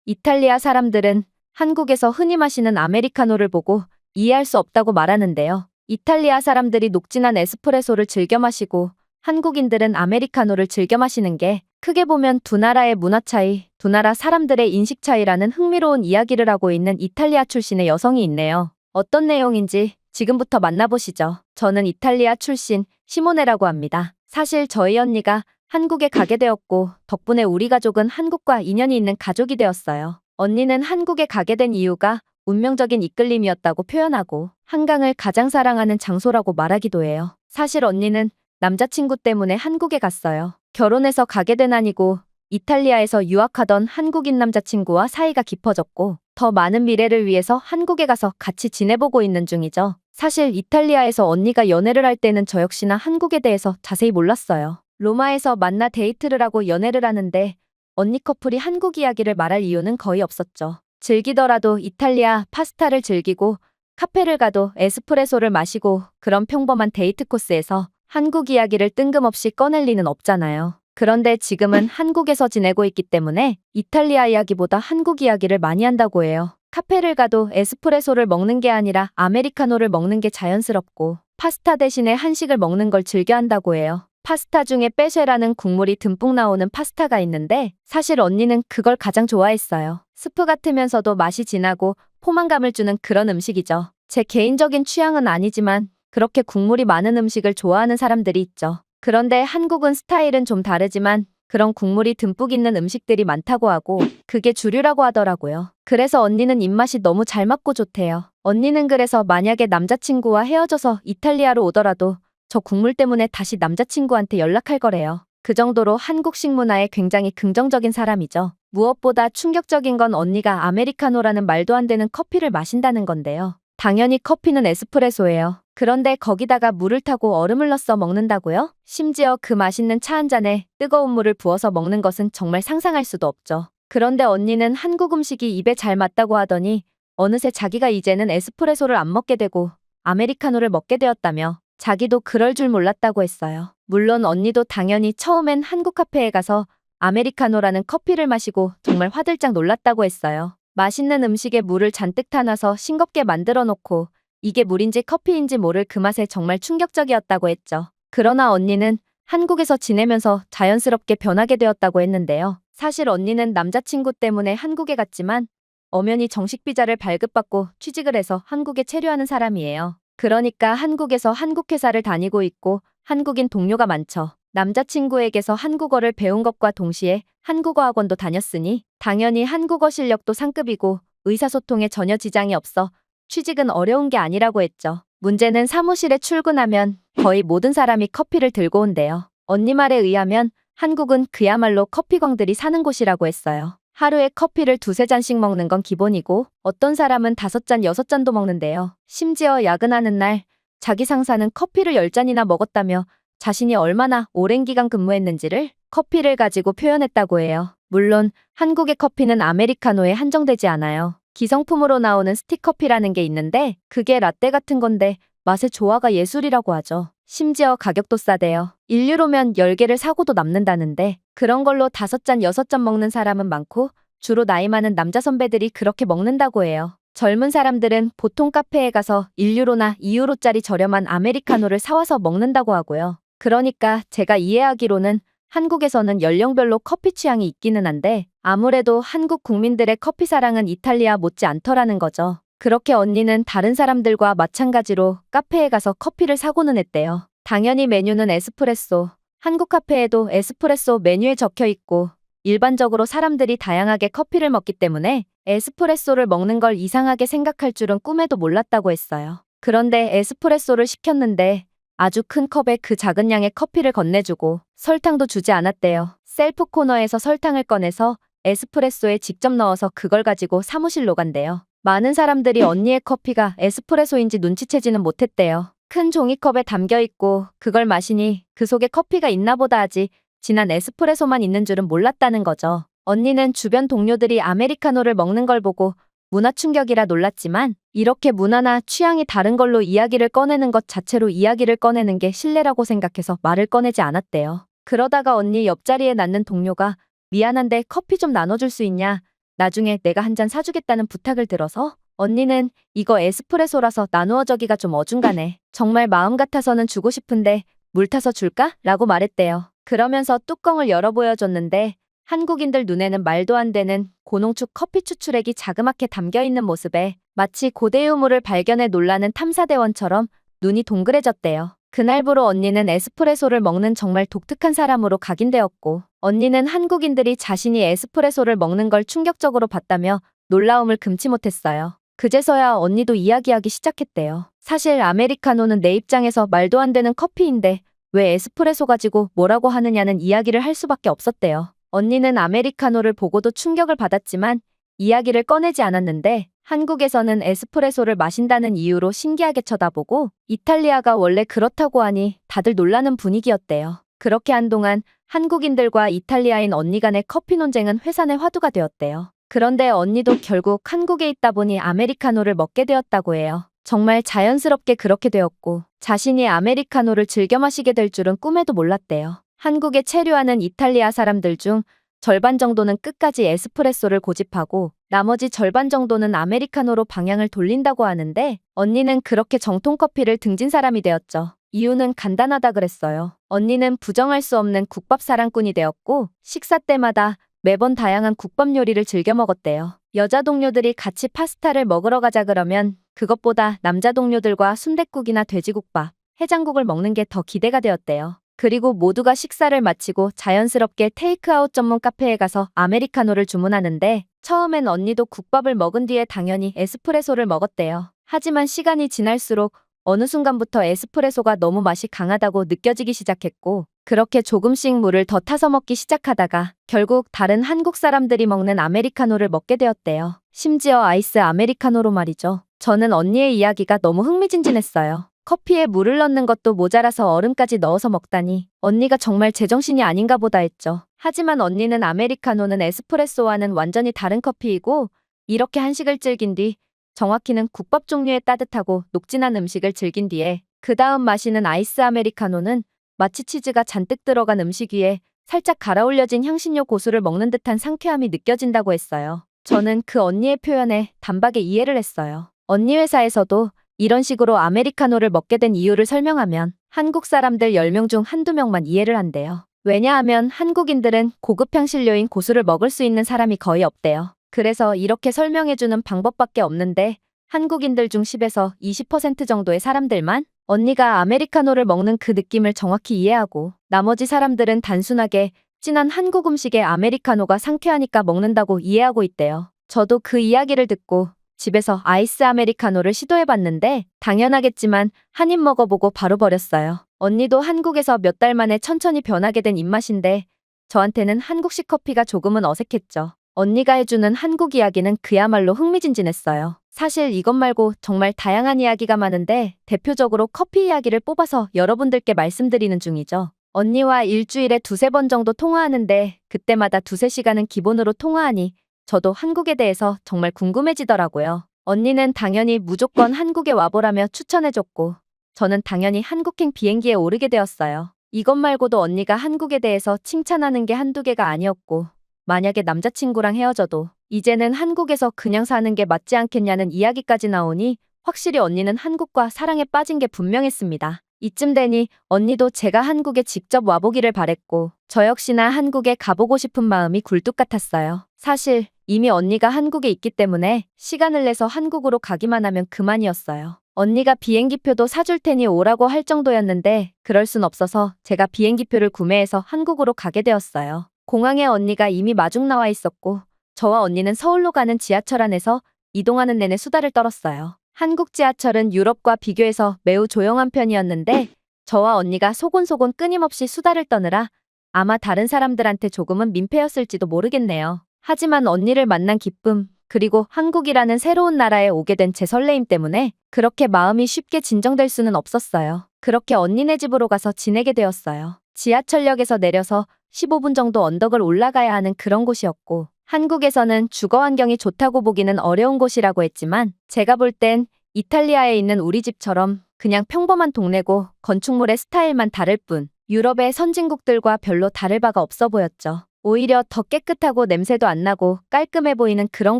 이탈리아 사람들은 한국에서 흔히 마시는 아메리카노를 보고 이해할 수 없다고 말하는데요. 이탈리아 사람들이 녹진한 에스프레소를 즐겨 마시고 한국인들은 아메리카노를 즐겨 마시는 게 크게 보면 두 나라의 문화 차이, 두 나라 사람들의 인식 차이라는 흥미로운 이야기를 하고 있는 이탈리아 출신의 여성이 있네요. 어떤 내용인지 지금부터 만나보시죠. 저는 이탈리아 출신 시모네라고 합니다. 사실 저희 언니가 한국에 가게 되었고 덕분에 우리 가족은 한국과 인연이 있는 가족이 되었어요. 언니는 한국에 가게 된 이유가 운명적인 이끌림이었다고 표현하고 한강을 가장 사랑하는 장소라고 말하기도 해요. 사실 언니는 남자친구 때문에 한국에 갔어요. 결혼해서 가게 된 아니고 이탈리아에서 유학하던 한국인 남자친구와 사이가 깊어졌고 더 많은 미래를 위해서 한국에 가서 같이 지내보고 있는 중이죠. 사실 이탈리아에서 언니가 연애를 할 때는 저 역시나 한국에 대해서 자세히 몰랐어요. 로마에서 만나 데이트를 하고 연애를 하는데 언니 커플이 한국 이야기를 말할 이유는 거의 없었죠. 즐기더라도 이탈리아 파스타를 즐기고 카페를 가도 에스프레소를 마시고 그런 평범한 데이트 코스에서 한국 이야기를 뜬금없이 꺼낼 리는 없잖아요. 그런데 지금은 한국에서 지내고 있기 때문에 이탈리아 이야기보다 한국 이야기를 많이 한다고 해요. 카페를 가도 에스프레소를 먹는 게 아니라 아메리카노를 먹는 게 자연스럽고 파스타 대신에 한식을 먹는 걸 즐겨 한다고 해요. 파스타 중에 빼쉐라는 국물이 듬뿍 나오는 파스타가 있는데 사실 언니는 그걸 가장 좋아했어요. 스프 같으면서도 맛이 진하고 포만감을 주는 그런 음식이죠. 제 개인적인 취향은 아니지만 그렇게 국물이 많은 음식을 좋아하는 사람들이 있죠. 그런데 한국은 스타일은 좀 다르지만 그런 국물이 듬뿍 있는 음식들이 많다고 하고 그게 주류라고 하더라고요. 그래서 언니는 입맛이 너무 잘 맞고 좋대요. 언니는 그래서 만약에 남자친구와 헤어져서 이탈리아로 오더라도 저 국물 때문에 다시 남자친구한테 연락할 거래요. 그 정도로 한국식 문화에 굉장히 긍정적인 사람이죠. 무엇보다 충격적인 건 언니가 아메리카노라는 말도 안 되는 커피를 마신다는 건데요. 당연히 커피는 에스프레소예요. 그런데 거기다가 물을 타고 얼음을 넣어서 먹는다고요? 심지어 그 맛있는 차 한 잔에 뜨거운 물을 부어서 먹는 것은 정말 상상할 수도 없죠. 그런데 언니는 한국 음식이 입에 잘 맞다고 하더니 어느새 자기가 이제는 에스프레소를 안 먹게 되고 아메리카노를 먹게 되었다며 자기도 그럴 줄 몰랐다고 했어요. 물론 언니도 당연히 처음엔 한국 카페에 가서 아메리카노라는 커피를 마시고 정말 화들짝 놀랐다고 했어요. 맛있는 음식에 물을 잔뜩 타놔서 싱겁게 만들어 놓고 이게 물인지 커피인지 모를 그 맛에 정말 충격적이었다고 했죠. 그러나 언니는 한국에서 지내면서 자연스럽게 변하게 되었다고 했는데요. 사실 언니는 남자친구 때문에 한국에 갔지만 엄연히 정식 비자를 발급받고 취직을 해서 한국에 체류하는 사람이에요. 그러니까 한국에서 한국 회사를 다니고 있고 한국인 동료가 많죠. 남자친구에게서 한국어를 배운 것과 동시에 한국어 학원도 다녔으니 당연히 한국어 실력도 상급이고 의사소통에 전혀 지장이 없어 취직은 어려운 게 아니라고 했죠. 문제는 사무실에 출근하면 거의 모든 사람이 커피를 들고 온대요. 언니 말에 의하면 한국은 그야말로 커피광들이 사는 곳이라고 했어요. 하루에 커피를 두세 잔씩 먹는 건 기본이고 어떤 사람은 5잔, 6잔도 먹는데요. 심지어 야근하는 날 자기 상사는 커피를 10잔이나 먹었다며 자신이 얼마나 오랜 기간 근무했는지를 커피를 가지고 표현했다고 해요. 물론 한국의 커피는 아메리카노에 한정되지 않아요. 기성품으로 나오는 스틱커피라는 게 있는데 그게 라떼 같은 건데 맛의 조화가 예술이라고 하죠. 심지어 가격도 싸대요. 1유로면 10개를 사고도 남는다는데 그런 걸로 5잔, 6잔 먹는 사람은 많고 주로 나이 많은 남자 선배들이 그렇게 먹는다고 해요. 젊은 사람들은 보통 카페에 가서 1유로나 2유로짜리 저렴한 아메리카노를 사와서 먹는다고 하고요. 그러니까 제가 이해하기로는 한국에서는 연령별로 커피 취향이 있기는 한데 아무래도 한국 국민들의 커피 사랑은 이탈리아 못지 않더라는 거죠. 그렇게 언니는 다른 사람들과 마찬가지로 카페에 가서 커피를 사고는 했대요. 당연히 메뉴는 에스프레소. 한국 카페에도 에스프레소 메뉴에 적혀 있고 일반적으로 사람들이 다양하게 커피를 먹기 때문에 에스프레소를 먹는 걸 이상하게 생각할 줄은 꿈에도 몰랐다고 했어요. 그런데 에스프레소를 시켰는데 아주 큰 컵에 그 작은 양의 커피를 건네주고 설탕도 주지 않았대요. 셀프 코너에서 설탕을 꺼내서 에스프레소에 직접 넣어서 그걸 가지고 사무실로 간대요. 많은 사람들이 언니의 커피가 에스프레소인지 눈치채지는 못했대요. 큰 종이컵에 담겨있고 그걸 마시니 그 속에 커피가 있나 보다 하지 진한 에스프레소만 있는 줄은 몰랐다는 거죠. 언니는 주변 동료들이 아메리카노를 먹는 걸 보고 문화 충격이라 놀랐지만 이렇게 문화나 취향이 다른 걸로 이야기를 꺼내는 것 자체로 이야기를 꺼내는 게 신뢰라고 생각해서 말을 꺼내지 않았대요. 그러다가 언니 옆자리에 앉는 동료가 미안한데 커피 좀 나눠줄 수 있냐? 나중에 내가 한 잔 사주겠다는 부탁을 들어서 언니는 이거 에스프레소라서 나누어 저기가 좀 어중간해. 정말 마음 같아서는 주고 싶은데 물 타서 줄까? 라고 말했대요. 그러면서 뚜껑을 열어 보여줬는데 한국인들 눈에는 말도 안 되는 고농축 커피 추출액이 자그맣게 담겨있는 모습에 마치 고대 유물을 발견해 놀라는 탐사대원처럼 눈이 동그래졌대요. 그날부로 언니는 에스프레소를 먹는 정말 독특한 사람으로 각인되었고, 언니는 한국인들이 자신이 에스프레소를 먹는 걸 충격적으로 봤다며 놀라움을 금치 못했어요. 그제서야 언니도 이야기하기 시작했대요. 사실 아메리카노는 내 입장에서 말도 안 되는 커피인데 왜 에스프레소 가지고 뭐라고 하느냐는 이야기를 할 수밖에 없었대요. 언니는 아메리카노를 보고도 충격을 받았지만 이야기를 꺼내지 않았는데 한국에서는 에스프레소를 마신다는 이유로 신기하게 쳐다보고 이탈리아가 원래 그렇다고 하니 다들 놀라는 분위기였대요. 그렇게 한동안 한국인들과 이탈리아인 언니 간의 커피 논쟁은 회산의 화두가 되었대요. 그런데 언니도 결국 한국에 있다 보니 아메리카노를 먹게 되었다고 해요. 정말 자연스럽게 그렇게 되었고 자신이 아메리카노를 즐겨 마시게 될 줄은 꿈에도 몰랐대요. 한국에 체류하는 이탈리아 사람들 중 절반 정도는 끝까지 에스프레소를 고집하고 나머지 절반 정도는 아메리카노로 방향을 돌린다고 하는데 언니는 그렇게 정통 커피를 등진 사람이 되었죠. 이유는 간단하다 그랬어요. 언니는 부정할 수 없는 국밥 사랑꾼이 되었고 식사 때마다 매번 다양한 국밥 요리를 즐겨 먹었대요. 여자 동료들이 같이 파스타를 먹으러 가자 그러면 그것보다 남자 동료들과 순댓국이나 돼지국밥, 해장국을 먹는 게 더 기대가 되었대요. 그리고 모두가 식사를 마치고 자연스럽게 테이크아웃 전문 카페에 가서 아메리카노를 주문하는데 처음엔 언니도 국밥을 먹은 뒤에 당연히 에스프레소를 먹었대요. 하지만 시간이 지날수록 어느 순간부터 에스프레소가 너무 맛이 강하다고 느껴지기 시작했고 그렇게 조금씩 물을 더 타서 먹기 시작하다가 결국 다른 한국 사람들이 먹는 아메리카노를 먹게 되었대요. 심지어 아이스 아메리카노로 말이죠. 저는 언니의 이야기가 너무 흥미진진했어요. 커피에 물을 넣는 것도 모자라서 얼음까지 넣어서 먹다니 언니가 정말 제정신이 아닌가 보다 했죠. 하지만 언니는 아메리카노는 에스프레소와는 완전히 다른 커피이고 이렇게 한식을 즐긴 뒤 정확히는 국밥 종류의 따뜻하고 녹진한 음식을 즐긴 뒤에 그 다음 마시는 아이스 아메리카노는 마치 치즈가 잔뜩 들어간 음식 위에 살짝 갈아 올려진 향신료 고수를 먹는 듯한 상쾌함이 느껴진다고 했어요. 저는 그 언니의 표현에 단박에 이해를 했어요. 언니 회사에서도 이런 식으로 아메리카노를 먹게 된 이유를 설명하면 한국 사람들 10명 중 한두 명만 이해를 한대요. 왜냐하면 한국인들은 고급 향신료인 고수를 먹을 수 있는 사람이 거의 없대요. 그래서 이렇게 설명해주는 방법밖에 없는데 한국인들 중 10에서 20% 정도의 사람들만 언니가 아메리카노를 먹는 그 느낌을 정확히 이해하고 나머지 사람들은 단순하게 진한 한국 음식에 아메리카노가 상쾌하니까 먹는다고 이해하고 있대요. 저도 그 이야기를 듣고 집에서 아이스 아메리카노를 시도해봤는데 당연하겠지만 한 입 먹어보고 바로 버렸어요. 언니도 한국에서 몇 달 만에 천천히 변하게 된 입맛인데 저한테는 한국식 커피가 조금은 어색했죠. 언니가 해주는 한국 이야기는 그야말로 흥미진진했어요. 사실 이것 말고 정말 다양한 이야기가 많은데 대표적으로 커피 이야기를 뽑아서 여러분들께 말씀드리는 중이죠. 언니와 일주일에 두세 번 정도 통화하는데 그때마다 두세 시간은 기본으로 통화하니 저도 한국에 대해서 정말 궁금해지더라고요. 언니는 당연히 무조건 한국에 와보라며 추천해줬고 저는 당연히 한국행 비행기에 오르게 되었어요. 이것 말고도 언니가 한국에 대해서 칭찬하는 게 한두 개가 아니었고 만약에 남자친구랑 헤어져도 이제는 한국에서 그냥 사는 게 맞지 않겠냐는 이야기까지 나오니 확실히 언니는 한국과 사랑에 빠진 게 분명했습니다. 이쯤 되니 언니도 제가 한국에 직접 와보기를 바랬고 저 역시나 한국에 가보고 싶은 마음이 굴뚝 같았어요. 사실 이미 언니가 한국에 있기 때문에 시간을 내서 한국으로 가기만 하면 그만이었어요. 언니가 비행기표도 사줄 테니 오라고 할 정도였는데 그럴 순 없어서 제가 비행기표를 구매해서 한국으로 가게 되었어요. 공항에 언니가 이미 마중 나와 있었고 저와 언니는 서울로 가는 지하철 안에서 이동하는 내내 수다를 떨었어요. 한국 지하철은 유럽과 비교해서 매우 조용한 편이었는데 저와 언니가 소곤소곤 끊임없이 수다를 떠느라 아마 다른 사람들한테 조금은 민폐였을지도 모르겠네요. 하지만 언니를 만난 기쁨, 그리고 한국이라는 새로운 나라에 오게 된 제 설레임 때문에 그렇게 마음이 쉽게 진정될 수는 없었어요. 그렇게 언니네 집으로 가서 지내게 되었어요. 지하철역에서 내려서 15분 정도 언덕을 올라가야 하는 그런 곳이었고 한국에서는 주거 환경이 좋다고 보기는 어려운 곳이라고 했지만 제가 볼 땐 이탈리아에 있는 우리 집처럼 그냥 평범한 동네고 건축물의 스타일만 다를 뿐 유럽의 선진국들과 별로 다를 바가 없어 보였죠. 오히려 더 깨끗하고 냄새도 안 나고 깔끔해 보이는 그런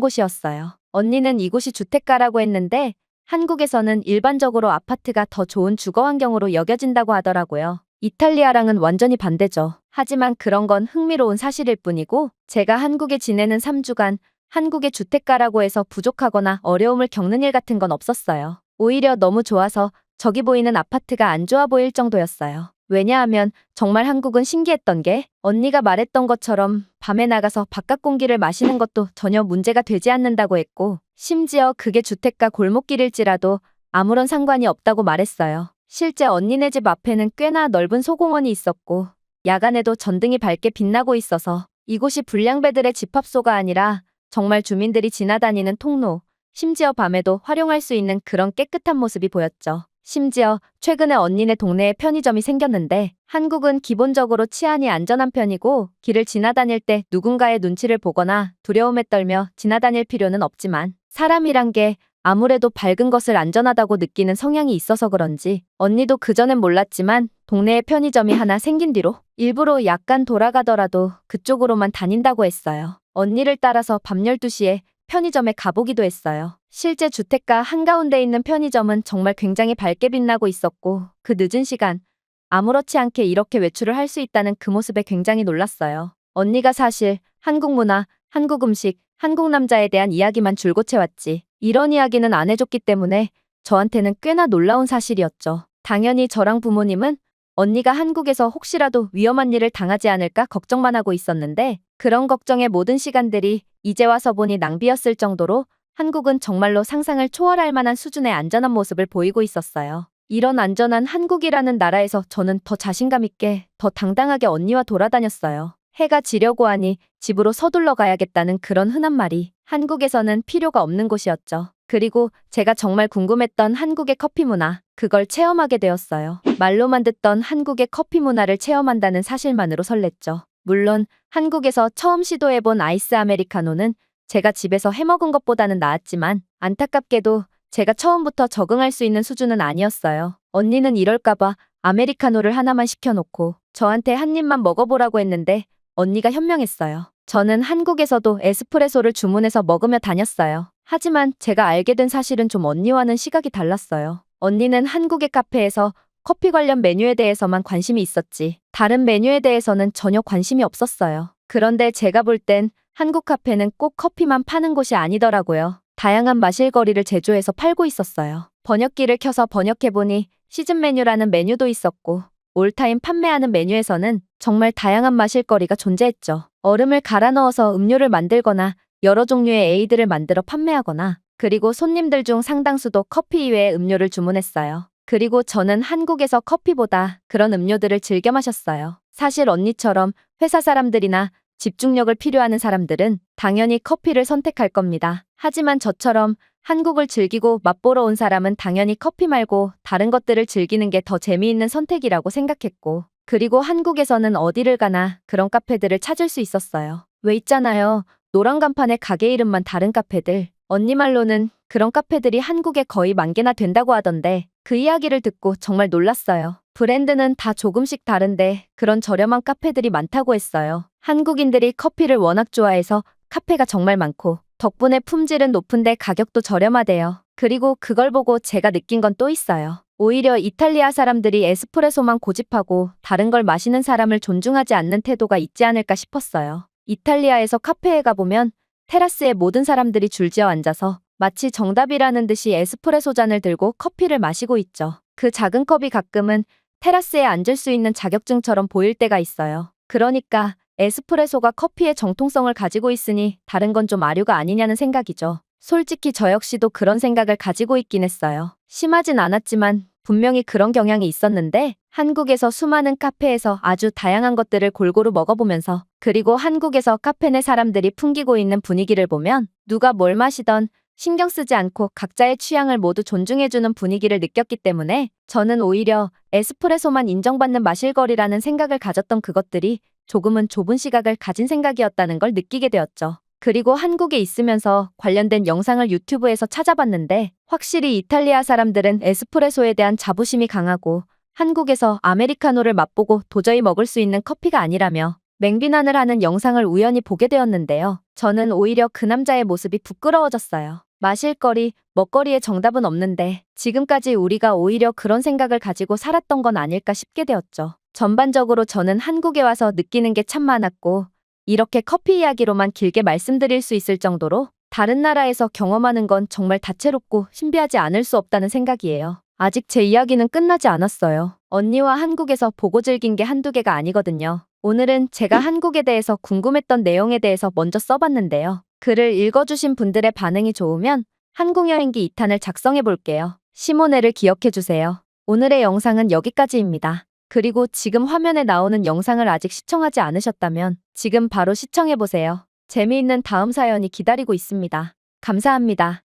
곳이었어요. 언니는 이곳이 주택가라고 했는데 한국에서는 일반적으로 아파트가 더 좋은 주거 환경으로 여겨진다고 하더라고요. 이탈리아랑은 완전히 반대죠. 하지만 그런 건 흥미로운 사실일 뿐이고 제가 한국에 지내는 3주간 한국의 주택가라고 해서 부족하거나 어려움을 겪는 일 같은 건 없었어요. 오히려 너무 좋아서 저기 보이는 아파트가 안 좋아 보일 정도였어요. 왜냐하면 정말 한국은 신기했던 게 언니가 말했던 것처럼 밤에 나가서 바깥 공기를 마시는 것도 전혀 문제가 되지 않는다고 했고 심지어 그게 주택가 골목길일지라도 아무런 상관이 없다고 말했어요. 실제 언니네 집 앞에는 꽤나 넓은 소공원이 있었고 야간에도 전등이 밝게 빛나고 있어서 이곳이 불량배들의 집합소가 아니라 정말 주민들이 지나다니는 통로, 심지어 밤에도 활용할 수 있는 그런 깨끗한 모습이 보였죠. 심지어 최근에 언니네 동네에 편의점이 생겼는데 한국은 기본적으로 치안이 안전한 편이고 길을 지나다닐 때 누군가의 눈치를 보거나 두려움에 떨며 지나다닐 필요는 없지만 사람이란 게 아무래도 밝은 것을 안전하다고 느끼는 성향이 있어서 그런지 언니도 그전엔 몰랐지만 동네에 편의점이 하나 생긴 뒤로 일부러 약간 돌아가더라도 그쪽으로만 다닌다고 했어요. 언니를 따라서 밤 12시에 편의점에 가보기도 했어요. 실제 주택가 한가운데 있는 편의점은 정말 굉장히 밝게 빛나고 있었고 그 늦은 시간 아무렇지 않게 이렇게 외출을 할 수 있다는 그 모습에 굉장히 놀랐어요. 언니가 사실 한국 문화, 한국 음식, 한국 남자에 대한 이야기만 줄곧 채웠지 이런 이야기는 안 해줬기 때문에 저한테는 꽤나 놀라운 사실이었죠. 당연히 저랑 부모님은 언니가 한국에서 혹시라도 위험한 일을 당하지 않을까 걱정만 하고 있었는데 그런 걱정의 모든 시간들이 이제 와서 보니 낭비였을 정도로 한국은 정말로 상상을 초월할 만한 수준의 안전한 모습을 보이고 있었어요. 이런 안전한 한국이라는 나라에서 저는 더 자신감 있게, 더 당당하게 언니와 돌아다녔어요. 해가 지려고 하니 집으로 서둘러 가야겠다는 그런 흔한 말이 한국에서는 필요가 없는 곳이었죠. 그리고 제가 정말 궁금했던 한국의 커피 문화, 그걸 체험하게 되었어요. 말로만 듣던 한국의 커피 문화를 체험한다는 사실만으로 설렜죠. 물론 한국에서 처음 시도해본 아이스 아메리카노는 제가 집에서 해먹은 것보다는 나았지만 안타깝게도 제가 처음부터 적응할 수 있는 수준은 아니었어요. 언니는 이럴까봐 아메리카노를 하나만 시켜놓고 저한테 한 입만 먹어보라고 했는데 언니가 현명했어요. 저는 한국에서도 에스프레소를 주문해서 먹으며 다녔어요. 하지만 제가 알게 된 사실은 좀 언니와는 시각이 달랐어요. 언니는 한국의 카페에서 커피 관련 메뉴에 대해서만 관심이 있었지 다른 메뉴에 대해서는 전혀 관심이 없었어요. 그런데 제가 볼 땐 한국 카페는 꼭 커피만 파는 곳이 아니더라고요. 다양한 마실거리를 제조해서 팔고 있었어요. 번역기를 켜서 번역해보니 시즌 메뉴라는 메뉴도 있었고 올타임 판매하는 메뉴에서는 정말 다양한 마실거리가 존재했죠. 얼음을 갈아 넣어서 음료를 만들거나 여러 종류의 에이드를 만들어 판매하거나 그리고 손님들 중 상당수도 커피 이외의 음료를 주문했어요. 그리고 저는 한국에서 커피보다 그런 음료들을 즐겨 마셨어요. 사실 언니처럼 회사 사람들이나 집중력을 필요하는 사람들은 당연히 커피를 선택할 겁니다. 하지만 저처럼 한국을 즐기고 맛보러 온 사람은 당연히 커피 말고 다른 것들을 즐기는 게 더 재미있는 선택이라고 생각했고 그리고 한국에서는 어디를 가나 그런 카페들을 찾을 수 있었어요. 왜 있잖아요. 노란 간판에 가게 이름만 다른 카페들. 언니 말로는 그런 카페들이 한국에 거의 10,000개나 된다고 하던데 그 이야기를 듣고 정말 놀랐어요. 브랜드는 다 조금씩 다른데 그런 저렴한 카페들이 많다고 했어요. 한국인들이 커피를 워낙 좋아해서 카페가 정말 많고 덕분에 품질은 높은데 가격도 저렴하대요. 그리고 그걸 보고 제가 느낀 건 또 있어요. 오히려 이탈리아 사람들이 에스프레소만 고집하고 다른 걸 마시는 사람을 존중하지 않는 태도가 있지 않을까 싶었어요. 이탈리아에서 카페에 가보면 테라스에 모든 사람들이 줄지어 앉아서 마치 정답이라는 듯이 에스프레소 잔을 들고 커피를 마시고 있죠. 그 작은 컵이 가끔은 테라스에 앉을 수 있는 자격증처럼 보일 때가 있어요. 그러니까 에스프레소가 커피의 정통성을 가지고 있으니 다른 건 좀 아류가 아니냐는 생각이죠. 솔직히 저 역시도 그런 생각을 가지고 있긴 했어요. 심하진 않았지만 분명히 그런 경향이 있었는데 한국에서 수많은 카페에서 아주 다양한 것들을 골고루 먹어보면서 그리고 한국에서 카페 내 사람들이 풍기고 있는 분위기를 보면 누가 뭘 마시던 신경 쓰지 않고 각자의 취향을 모두 존중해주는 분위기를 느꼈기 때문에 저는 오히려 에스프레소만 인정받는 마실거리라는 생각을 가졌던 그것들이 조금은 좁은 시각을 가진 생각이었다는 걸 느끼게 되었죠. 그리고 한국에 있으면서 관련된 영상을 유튜브에서 찾아봤는데 확실히 이탈리아 사람들은 에스프레소에 대한 자부심이 강하고 한국에서 아메리카노를 맛보고 도저히 먹을 수 있는 커피가 아니라며 맹비난을 하는 영상을 우연히 보게 되었는데요. 저는 오히려 그 남자의 모습이 부끄러워졌어요. 마실거리, 먹거리에 정답은 없는데 지금까지 우리가 오히려 그런 생각을 가지고 살았던 건 아닐까 싶게 되었죠. 전반적으로 저는 한국에 와서 느끼는 게 참 많았고 이렇게 커피 이야기로만 길게 말씀드릴 수 있을 정도로 다른 나라에서 경험하는 건 정말 다채롭고 신비하지 않을 수 없다는 생각이에요. 아직 제 이야기는 끝나지 않았어요. 언니와 한국에서 보고 즐긴 게 한두 개가 아니거든요. 오늘은 제가 한국에 대해서 궁금했던 내용에 대해서 먼저 써봤는데요. 글을 읽어주신 분들의 반응이 좋으면 한국여행기 2탄을 작성해 볼게요. 시모네를 기억해주세요. 오늘의 영상은 여기까지입니다. 그리고 지금 화면에 나오는 영상을 아직 시청하지 않으셨다면 지금 바로 시청해보세요. 재미있는 다음 사연이 기다리고 있습니다. 감사합니다.